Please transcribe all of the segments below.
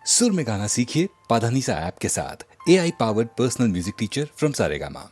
सुर में गाना सीखिए पाधानीसा ऐप के साथ। AI powered personal music teacher from Saregama.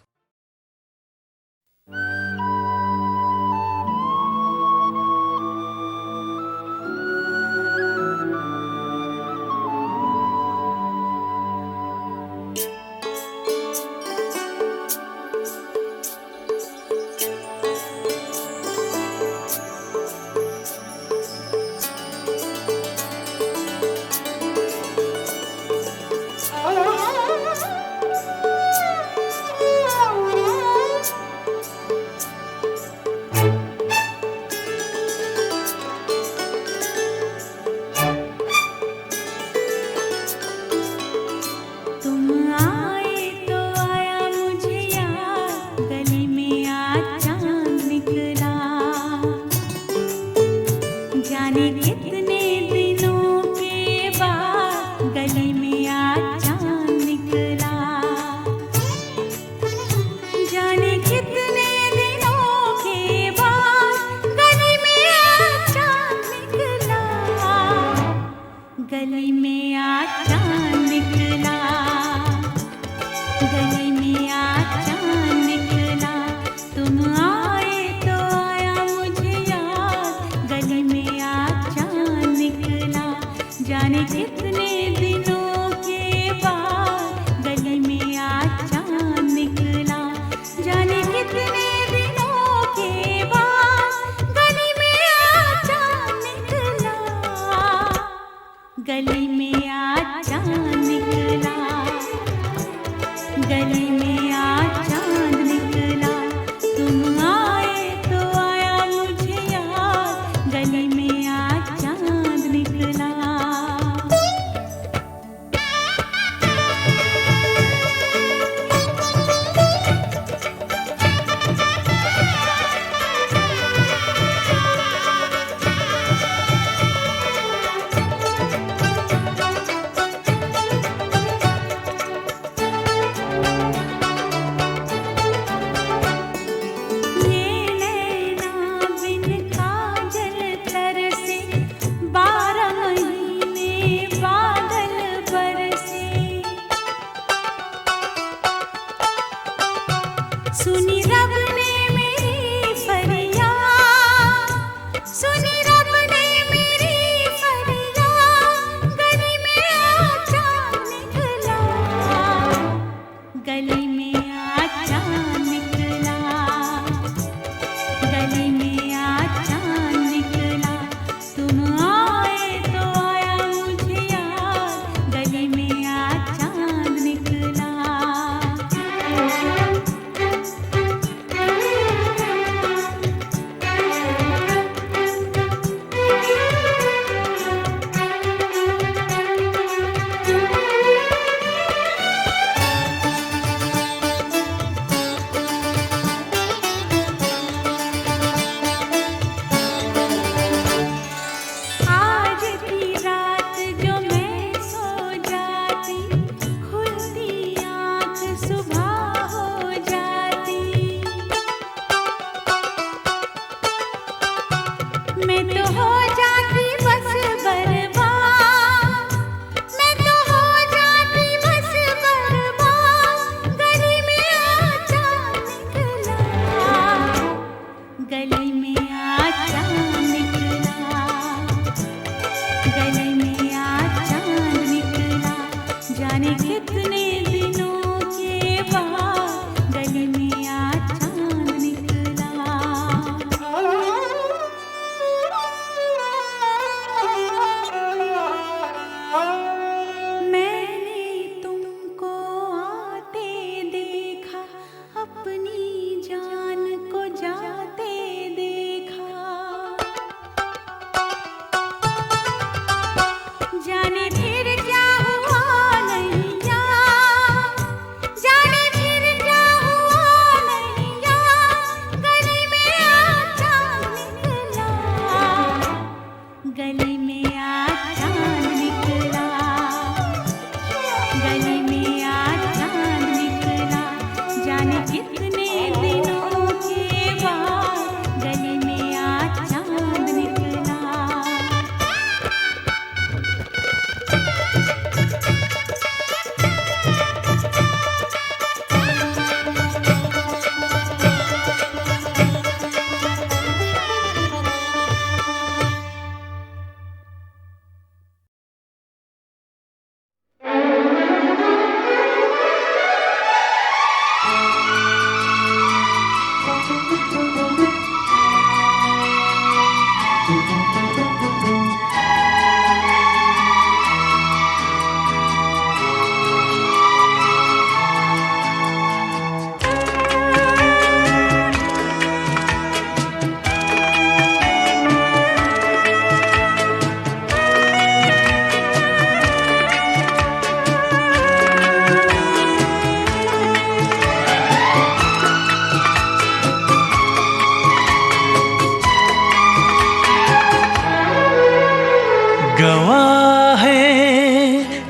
गली में आज चांद निकला, गली में आज चांद निकला। तुम आए तो आया मुझे याद, गली में आज चांद निकला। जाने कितने दिनों के बाद गली में आज चांद निकला। जाने कितने दिनों के बाद गली में आज चांद निकला। गली में आज चांद निकला, गली में आज चांद निकला। तुम आए तो आया मुझे याद, गली में आज चांद निकला।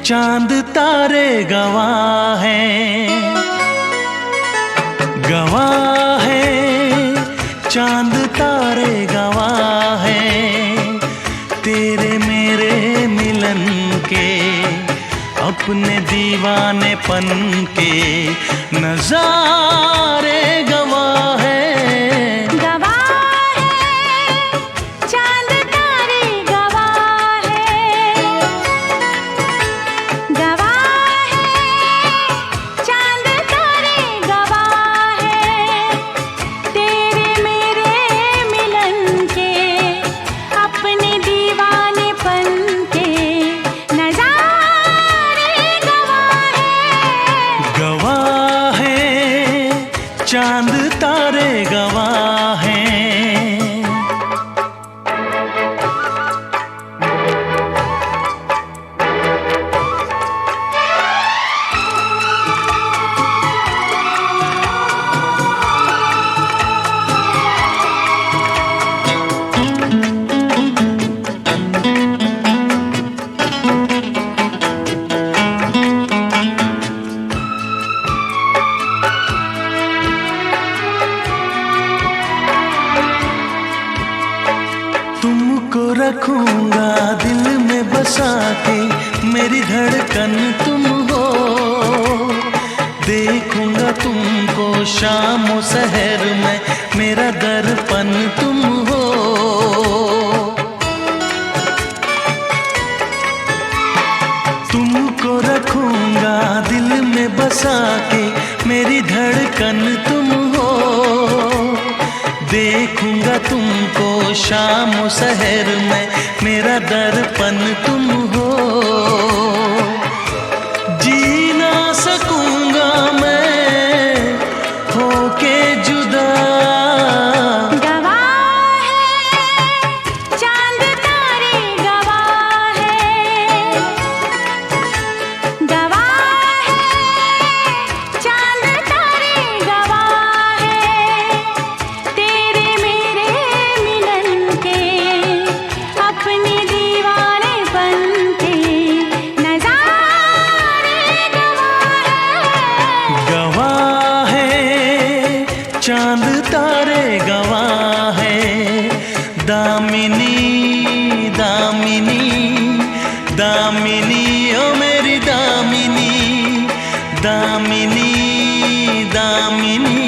चांद तारे गवाह हैं, गवाह हैं, चांद तारे गवाह हैं तेरे मेरे मिलन के, अपने दीवानेपन के नजारे गवाह हैं। चांद तारे गवाह हैं। तुमको रखूंगा दिल में बसा के, मेरी धड़कन तुम हो, देखूंगा तुमको शाम और सहर में, मेरा दर्पण तुम हो। तुमको रखूंगा दिल में बसा के, मेरी धड़कन तुम हो, देखूंगा तुमको शाम सहर में, मेरा दर्पण तुम हो। जी ना सकूंगा मैं होके जुदा। गवाह है चांद तारे गवाह है, गवाह है चांद तारे गवाह है तेरे मेरे मिलन के, अपने दीवानेपन के नजारे गवाह है, चांद तारे गवाह है। दामिनी दामिनी दामिनी ओ मेरी दामिनी, दामिनी दामिनी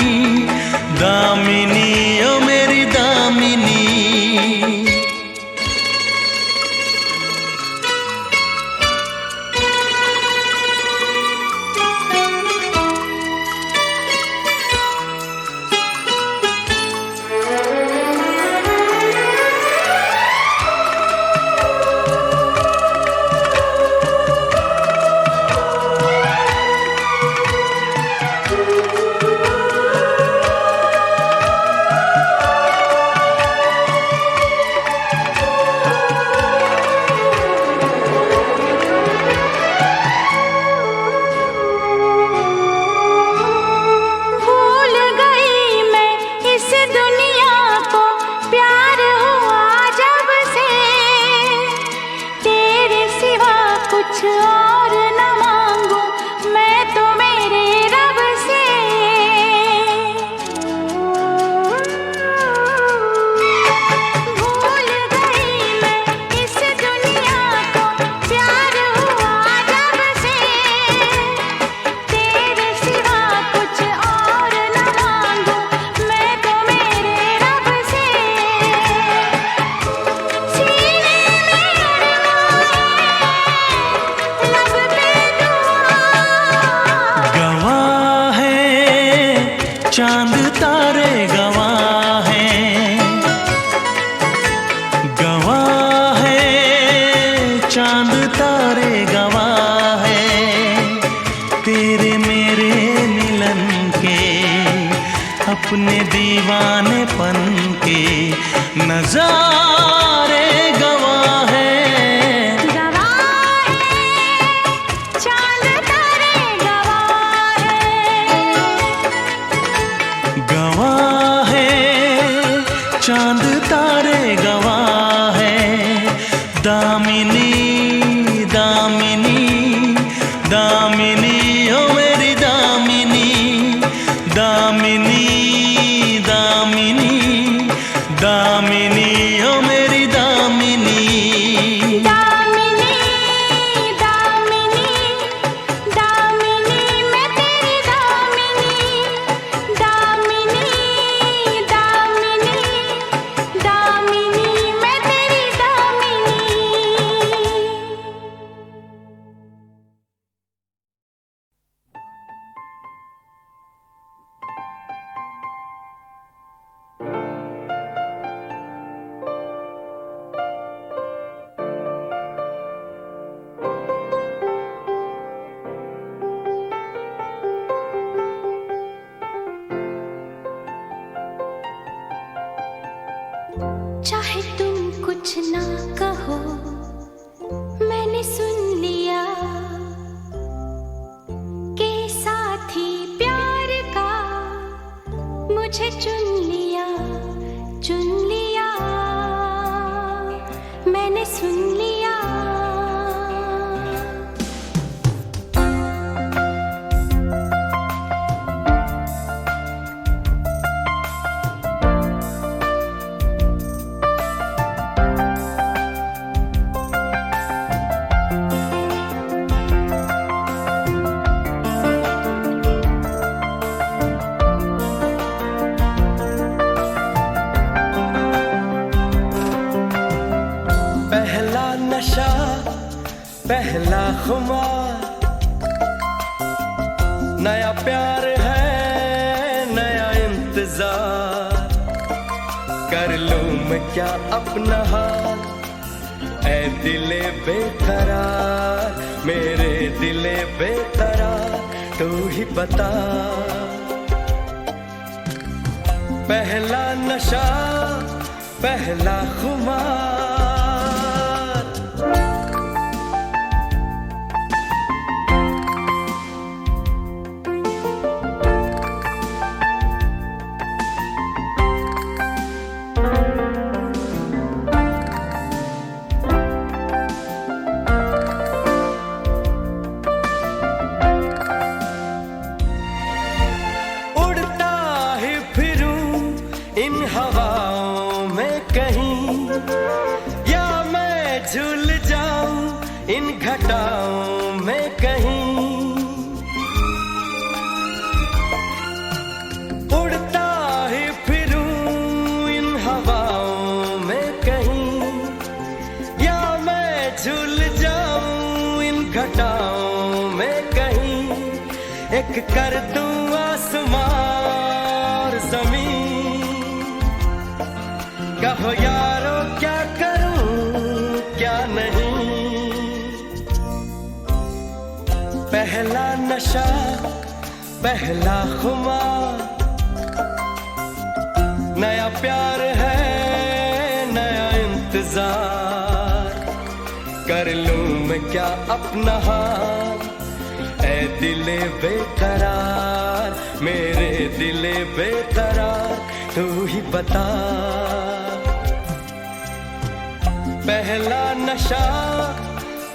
दामिनी ओ मेरी दामिनी। भूल गई मैं इस दुनिया को, प्यार हुआ जब से तेरे सिवा कुछ और न मांगू मैं तो मेरे रब से। भूल गई मैं इस दुनिया को, प्यार हुआ जब से तेरे सिवा कुछ और न मांगू मैं तो मेरे रब से। सीने में अरमां मुझे चुन लिया मैंने सुन लिया। पहला नशा पहला खुमार, नया प्यार है नया इंतजार, कर लूं मैं क्या अपना हाल, ऐ दिले बेकरार मेरे दिले बेकरार तू ही बता। पहला नशा पहला खुमार, इन हवाओं में कहीं, या मैं झूल जाऊं इन घटाओं में कहीं। उड़ता ही फिरूं इन हवाओं में कहीं, या मैं झूल जाऊं इन घटाओं में कहीं। एक कर दूं आसमां और जमीन, कहो यारो क्या करूं क्या नहीं। पहला नशा पहला खुमार, नया प्यार है नया इंतजार, कर लूं मैं क्या अपना हाल, ऐ दिले बेकरार मेरे दिले बेकरार तू ही बता। पहला नशा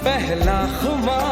पहला खुमार,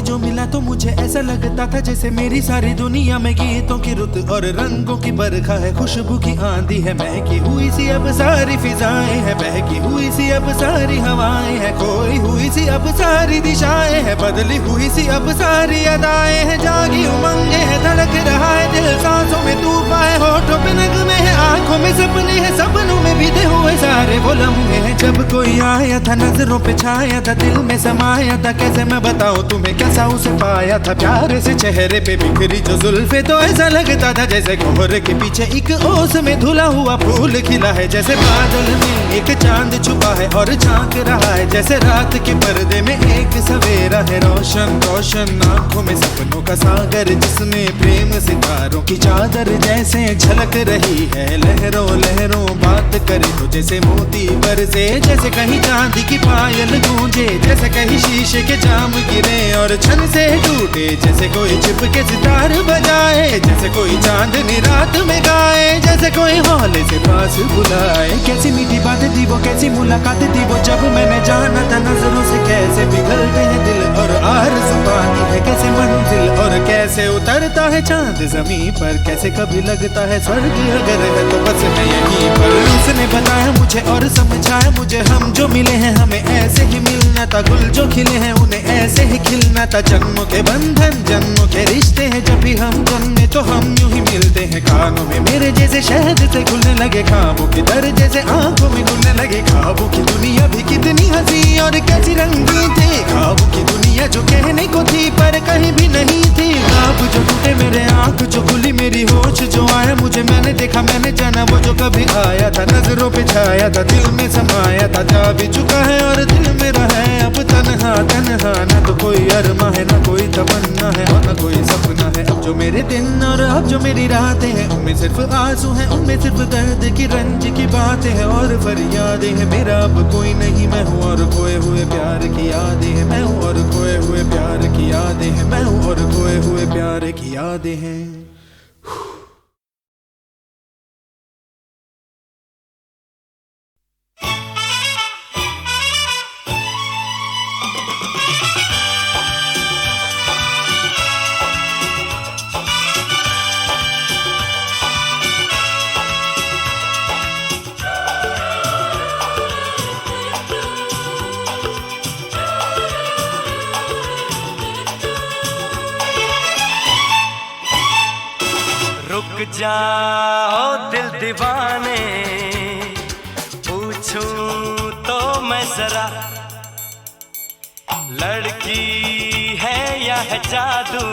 जो मिला तो मुझे ऐसा लगता था जैसे मेरी सारी दुनिया में गीतों की रुत और रंगों की बरखा है, खुशबू की आंधी है, महकी हुई सी अब सारी फिजाएं है, बहकी हुई सी अब सारी हवाएं है, खोई हुई सी अब सारी दिशाएं है, बदली हुई सी अब सारी अदाएं है, जागी उमंगे है, धड़क रहा है दिल, सांसों में तूफान है, होठों पे नगमे है, आंखों में सपने हैं, सपनों में बीते हुए सारे वो लम्हे हैं। जब कोई आया था नजरों पे छाया था, दिल में समाया था, कैसे मैं बताऊं तुम्हें कैसा उसे पाया था, प्यार से चेहरे पे बिखरी जो जुल्फे तो ऐसा लगता था जैसे कोहरे के पीछे एक ओस में धुला हुआ फूल खिला है, जैसे बादल में एक चांद छुपा है और झांक रहा है, जैसे रात के पर्दे में एक सवेरा है, रोशन रोशन आंखों में सपनों का सागर जिसमें प्रेम सितारों की चादर जैसे झलक रही है, लहरों लहरों बात करे तो जैसे मोती बरसे, जैसे कहीं चांदी की पायल गूंजे, जैसे कहीं शीशे के जाम गिरे और छन से टूटे, जैसे कोई चिपके सितार बजाए, जैसे कोई चांदनी रात में गाए, जैसे कोई हौले से पास बुलाए। कैसी मीठी बातें थी वो, कैसी मुलाकातें थी वो, जब मैंने जाना था नजरों से कैसे पिघलते हैं दिल और आरज़ू पाती है कैसे मंजिल, और कैसे उतरता है चांद जमीन पर, कैसे कभी लगता है स्वर्ग अगर है तो बस मैं यहीं पर। उसने बताया मुझे और समझाया मुझे, हम जो मिले हैं हमें ऐसे ही मिलना था, गुल जो खिले हैं उन्हें ऐसे ही खिलना था, जन्मों के बंधन जन्मों के रिश्ते हैं, जब भी हम जन्मे तो हम यूं ही मिलते हैं, कानों में मेरे जैसे शहद से घुलने लगे ख्वाबों के दर, जैसे आंखों में घुलने लगे ख्वाबों की दुनिया भी कितनी हंसी और कैसी रंगीन थी, ख्वाबों की दुनिया जो कहने को थी पर कहीं भी नहीं थी, ख्वाब जो टूटे मेरे आंख जो खुली मेरी होश जो आया मुझे, मैंने देखा मैंने जाना वो जो कभी आया था, नजरों पे छाया था दिल में समाया था, जा भी चुका है और दिल मेरा है अब तन्हा तन्हा, ना तो कोई अरमा है ना कोई तमन्ना है और ना कोई सपना है, अब जो मेरे दिन और अब जो मेरी रातें हैं उनमें सिर्फ आंसू हैं, उनमें सिर्फ दर्द की रंज की बातें हैं और फरियादें हैं, मेरा अब कोई नहीं मैं हूँ और खोए हुए प्यार की यादें हैं, मैं हूँ और खोए हुए प्यार की यादें हैं, मैं हूँ और खोए हुए प्यार की यादें हैं। रुक जाओ दिल दीवाने, पूछूं तो मैं जरा, लड़की है या है जादू,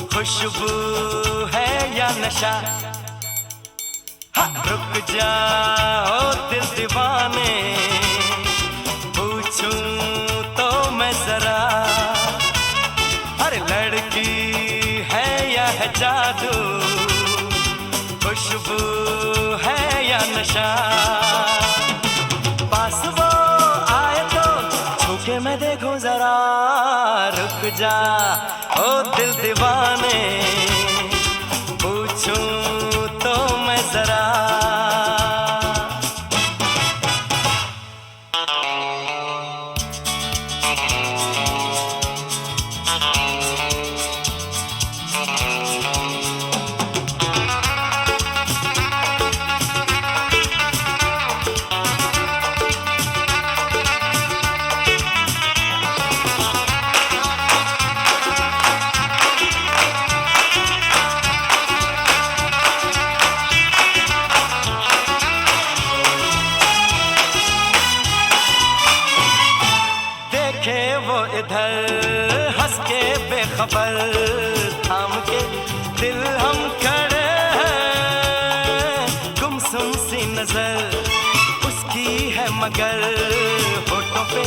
खुशबू है या नशा, हाँ रुक जाओ दिल दीवाने, पूछूं तो मैं जरा, अरे लड़की है या है जादू, खुशबू है या नशा, पास वो आए तो छूके मैं देखूं जरा, रुक जा ओ दिल दीवाने, पूछूं तो मैं जरा। वो इधर हंस के बेखबर, थाम के दिल हम खड़े हैं, गुमसुम सी नजर उसकी है मगर होठों पे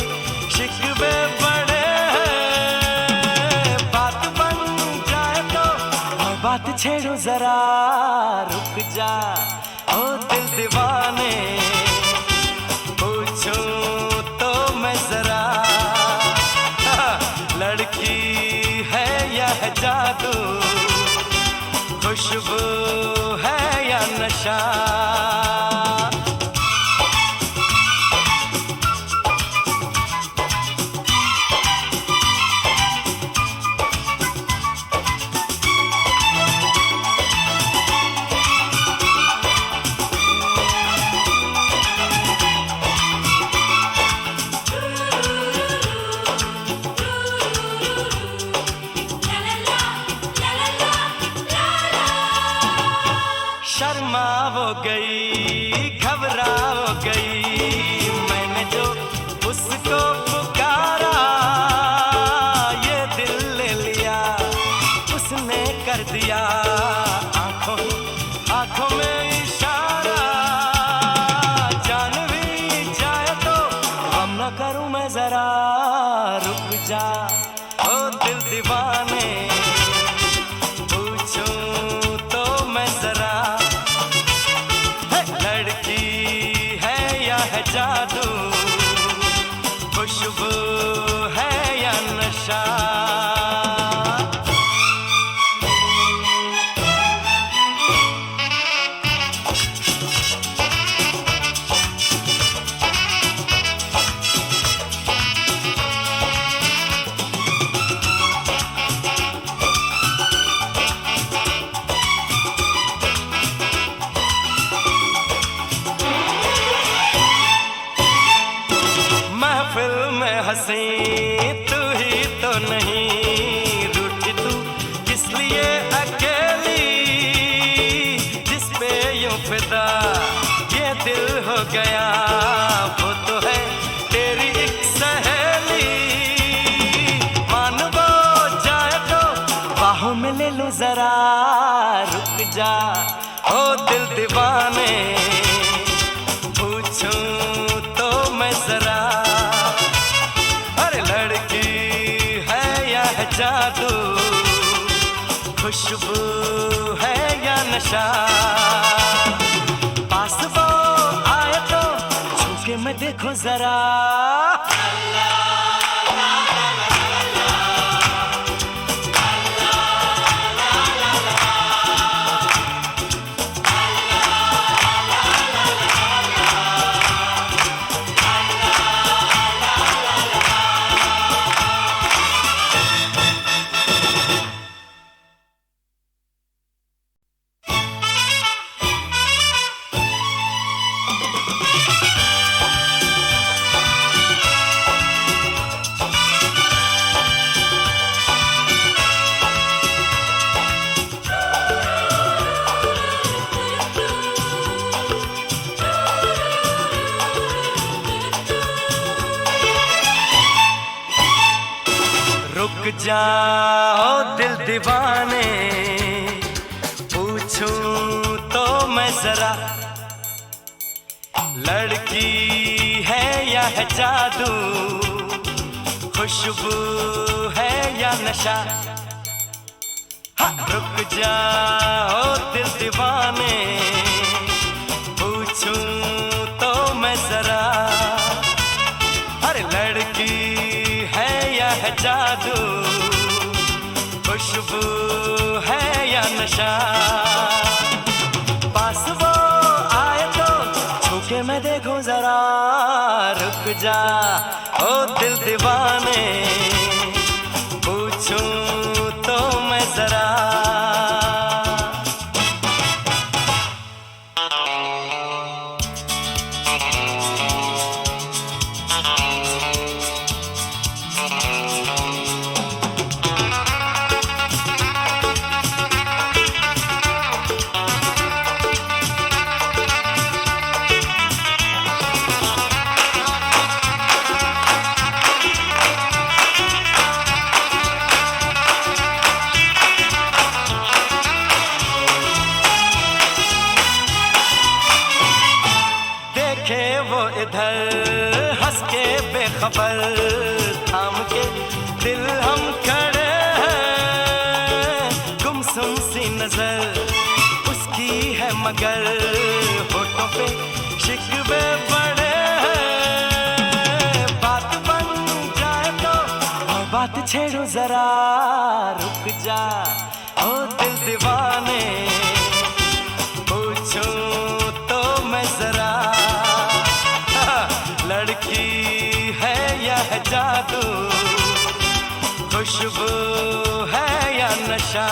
शिकवे बड़े हैं, बात बन जाए तो मैं बात छेड़ूं जरा, रुक जा ओ दिल दीवाने, पूछूं तो मैं जरा, लड़की है या है जादू, खुशबू है या नशा। गई। मैंने जो उसको पुकारा ये दिल ले लिया, उसने कर दिया आंखों आंखों में इशारा। जान भी जाए तो हम न करूं मैं जरा, रुक जा ओ दिल दीवाने, पूछूं तो मैं जरा, लड़की है या है जादू, खुशबू है या नशा। महफिल में हंसी तू ही तो नहीं, रूठी तू किस लिए अकेली, जिस पे यूं फिदा ये दिल हो गया, वो तो है तेरी एक सहेली। मान वो जाए तो बाहों में ले लो जरा, रुक जा ओ दिल दीवाने, पूछूं तो मैं जरा, अरे लड़की है या है जादू, खुशबू है या नशा। पास वो आए तो छूके मैं देखो जरा, रुक जाओ दिल दीवाने, पूछूं तो मैं जरा, लड़की है या है जादू, खुशबू है या नशा। हाँ, रुक जाओ दिल दीवाने, पूछूं तो मैं जरा, अरे लड़की है या है जादू, खुशबू है या नशा। पास वो आए तो छूके मैं देखूं जरा, रुक जा ओ दिल दीवाने, पूछूं तो मैं जरा। देखे वो इधर हंस के बेखबर, थाम के दिल हम खड़े हैं, गुमसुम सी नजर उसकी है मगर, होठों पे शिकवे बड़े हैं। बात बन जाए तो और बात छेड़ो जरा, रुक जा ओ दिल दीवाने, पूछूं तो मैं जरा, लड़की है या है जादू, खुशबू है या नशा।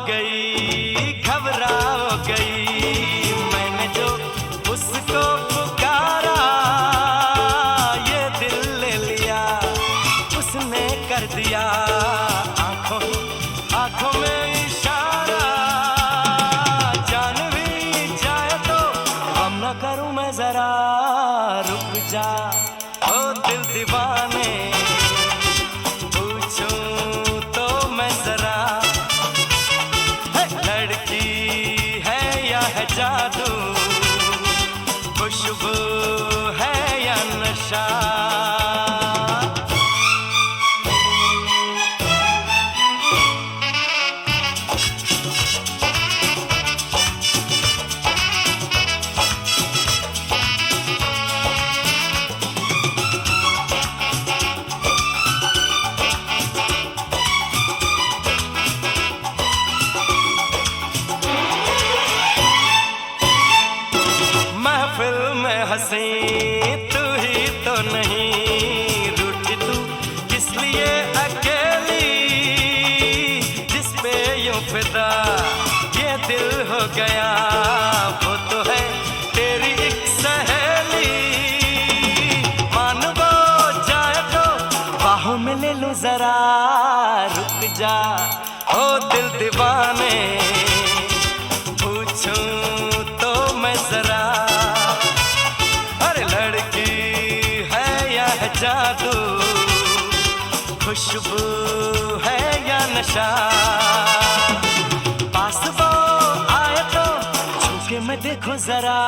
गई, घबरा हो गई। मैंने जो उसको पुकारा, ये दिल ले लिया, उसने कर दिया आंखों आंखों में इशारा। जान भी जाए तो गम न करूं मैं जरा, रुक जा ओ दिल दीवाने, पूछूं तो मैं जरा, लड़की है या है जादू, खुशबू है या नशा। महफिल में हंसी तू ही तो नहीं, रूठी तू किस लिए अकेली, जिस पे यूं फिदा ये दिल हो गया, वो तो है तेरी एक सहेली। मान वो जाए तो बाहों में ले लो जरा, रुक जा ओ दिल दीवाने, पूछूं तो मैं जरा, लड़की है या है जादू, खुशबू है या नशा। पास वो आए तो छूके मैं देखो जरा,